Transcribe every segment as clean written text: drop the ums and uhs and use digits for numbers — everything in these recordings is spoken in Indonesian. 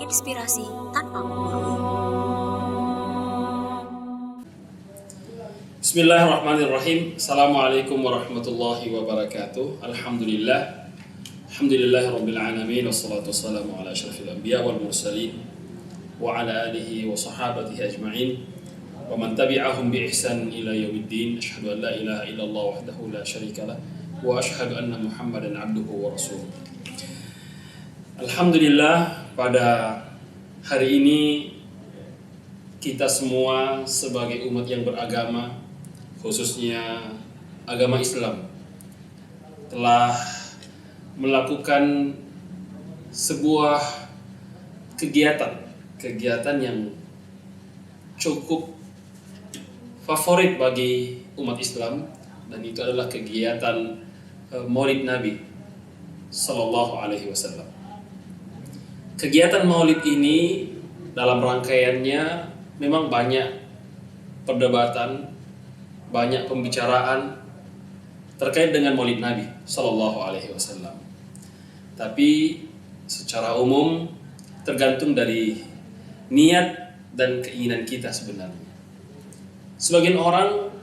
inspirasi tanpa menggurui. Bismillahirrahmanirrahim. Assalamualaikum warahmatullahi wabarakatuh. Alhamdulillah. Alhamdulillahirabbil alamin wassalatu wassalamu ala asyrafil anbiya wal mursalin wa ala alihi wa sahabatihi ajma'in wa man tabi'ahum bi ihsan ila yaumiddin. Asyhadu an la ilaha illallah wahdahu la syarikalah wa asyhadu anna Muhammadan abduhu wa rasuluh. Alhamdulillah, pada hari ini kita semua sebagai umat yang beragama, khususnya agama Islam, telah melakukan sebuah kegiatan yang cukup favorit bagi umat Islam, dan itu adalah kegiatan Maulid Nabi Sallallahu Alaihi Wasallam. Kegiatan Maulid ini dalam rangkaiannya memang banyak perdebatan, banyak pembicaraan terkait dengan Maulid Nabi Sallallahu Alaihi Wasallam. Tapi secara umum tergantung dari niat dan keinginan kita sebenarnya. Sebagian orang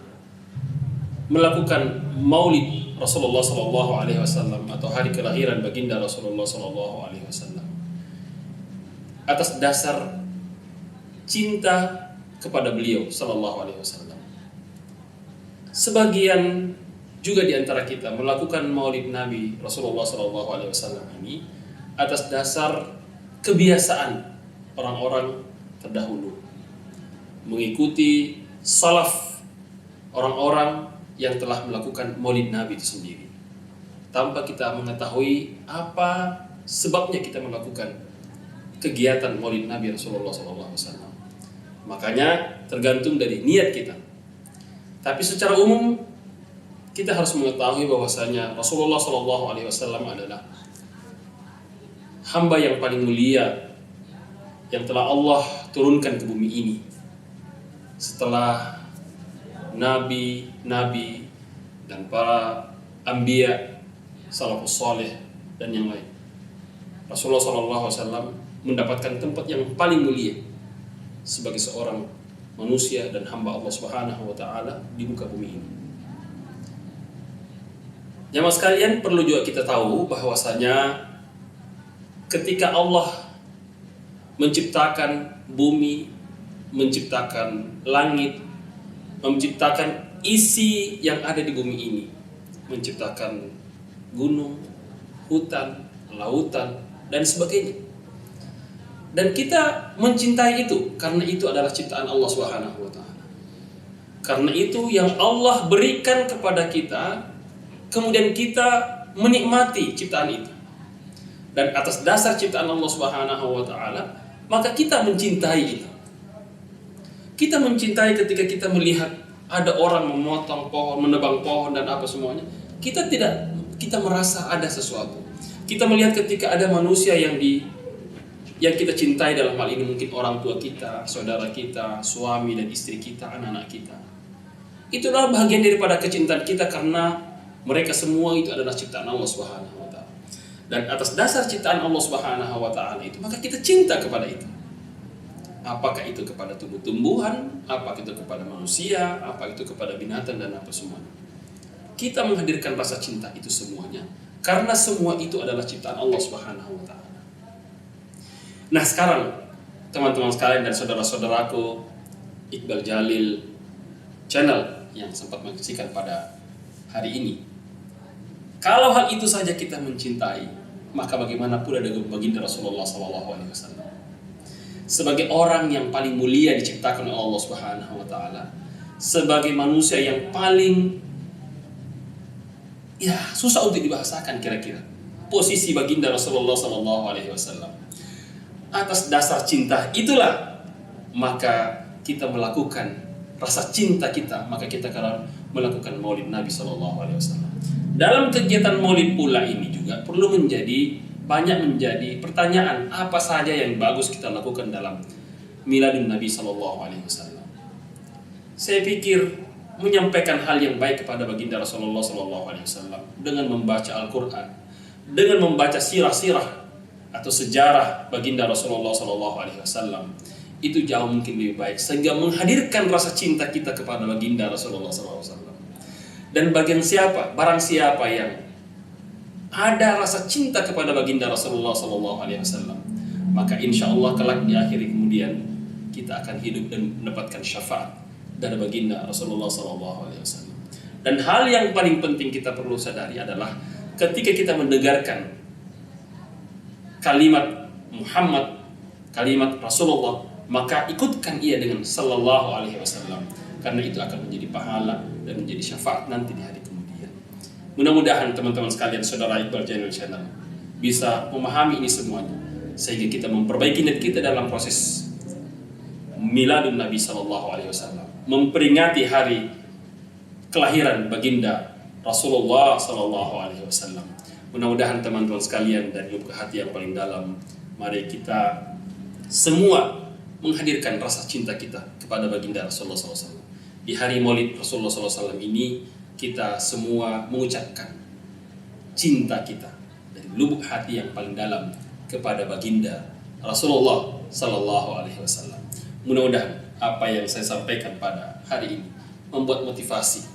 melakukan Maulid Rasulullah Sallallahu Alaihi Wasallam atau hari kelahiran baginda Rasulullah Sallallahu Alaihi Wasallam atas dasar cinta kepada beliau Sallallahu Alaihi Wasallam. Sebagian juga di antara kita melakukan Maulid Nabi Rasulullah Sallallahu Alaihi Wasallam ini atas dasar kebiasaan orang-orang terdahulu, mengikuti salaf orang-orang yang telah melakukan Maulid Nabi itu sendiri, tanpa kita mengetahui apa sebabnya kita melakukan kegiatan Maulid Nabi Rasulullah SAW. Makanya tergantung dari niat kita. Tapi secara umum kita harus mengetahui bahwasanya Rasulullah SAW adalah hamba yang paling mulia yang telah Allah turunkan ke bumi ini setelah nabi dan para anbiya, salafus saleh dan yang lain. Rasulullah SAW mendapatkan tempat yang paling mulia sebagai seorang manusia dan hamba Allah Subhanahu wa taala di muka bumi ini. Jamaah sekalian, perlu juga kita tahu bahwasanya ketika Allah menciptakan bumi, menciptakan langit, menciptakan isi yang ada di bumi ini, menciptakan gunung, hutan, lautan dan sebagainya. Dan kita mencintai itu karena itu adalah ciptaan Allah Subhanahu wa taala. Karena itu yang Allah berikan kepada kita, kemudian kita menikmati ciptaan itu. Dan atas dasar ciptaan Allah Subhanahu wa taala, maka kita mencintai itu. Kita mencintai ketika kita melihat ada orang memotong pohon, menebang pohon dan apa semuanya. Kita merasa ada sesuatu. Kita melihat ketika ada manusia yang kita cintai, dalam hal ini mungkin orang tua kita, saudara kita, suami dan istri kita, anak-anak kita. Itu adalah bagian daripada kecintaan kita karena mereka semua itu adalah ciptaan Allah Subhanahu wa taala. Dan atas dasar ciptaan Allah Subhanahu wa taala itu, maka kita cinta kepada itu. Apakah itu kepada tumbuh-tumbuhan, apakah itu kepada manusia, apakah itu kepada binatang dan apa semuanya. Kita menghadirkan rasa cinta itu semuanya karena semua itu adalah ciptaan Allah Subhanahu wa taala. Nah sekarang teman-teman sekalian dan saudara-saudaraku, Iqbal Jalil channel yang sempat menyaksikan pada hari ini, kalau hal itu saja kita mencintai, maka bagaimana pula dengan baginda Rasulullah SAW sebagai orang yang paling mulia diciptakan oleh Allah Subhanahu wa taala, sebagai manusia yang paling susah untuk dibahasakan kira-kira posisi baginda Rasulullah SAW. Atas dasar cinta itulah maka kita melakukan rasa cinta kita, maka kita akan melakukan Maulid Nabi Sallallahu Alaihi Wasallam. Dalam kegiatan Maulid pula ini juga perlu banyak menjadi pertanyaan, apa saja yang bagus kita lakukan dalam Miladun Nabi Sallallahu Alaihi Wasallam. Saya pikir menyampaikan hal yang baik kepada baginda Rasulullah Sallallahu Alaihi Wasallam dengan membaca Al-Quran, dengan membaca sirah-sirah atau sejarah baginda Rasulullah SAW itu jauh mungkin lebih baik, sehingga menghadirkan rasa cinta kita kepada baginda Rasulullah SAW. Dan barang siapa yang ada rasa cinta kepada baginda Rasulullah SAW, maka insya Allah kelak di akhir kemudian kita akan hidup dan mendapatkan syafaat dari baginda Rasulullah SAW. Dan hal yang paling penting kita perlu sadari adalah ketika kita mendengarkan kalimat Muhammad, kalimat Rasulullah, maka ikutkan ia dengan sallallahu alaihi wasallam, karena itu akan menjadi pahala dan menjadi syafaat nanti di hari kemudian. Mudah-mudahan teman-teman sekalian, saudara Iqbal Channel bisa memahami ini semuanya, sehingga kita memperbaiki niat kita dalam proses miladun Nabi sallallahu alaihi wasallam, memperingati hari kelahiran baginda Rasulullah sallallahu alaihi wasallam. Mudah-mudahan teman-teman sekalian dari lubuk hati yang paling dalam, mari kita semua menghadirkan rasa cinta kita kepada baginda Rasulullah SAW. Di hari Maulid Rasulullah SAW ini, kita semua mengucapkan cinta kita dari lubuk hati yang paling dalam kepada baginda Rasulullah Sallallahu Alaihi Wasallam. Mudah-mudahan apa yang saya sampaikan pada hari ini membuat motivasi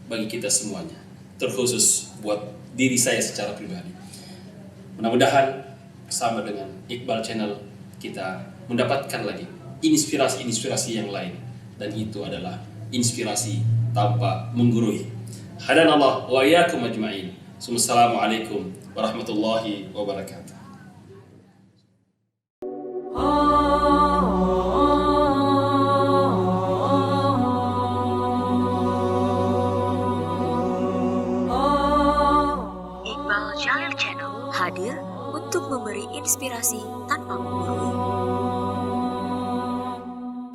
bagi kita semuanya, terkhusus buat diri saya secara pribadi. Mudah-mudahan bersama dengan Iqbal Channel kita mendapatkan lagi inspirasi-inspirasi yang lain, dan itu adalah inspirasi tanpa menggurui. Hadanallah wa iyyakum ajma'in. Assalamualaikum warahmatullahi wabarakatuh. Iqbal Jalil Channel hadir untuk memberi inspirasi tanpa menggurui.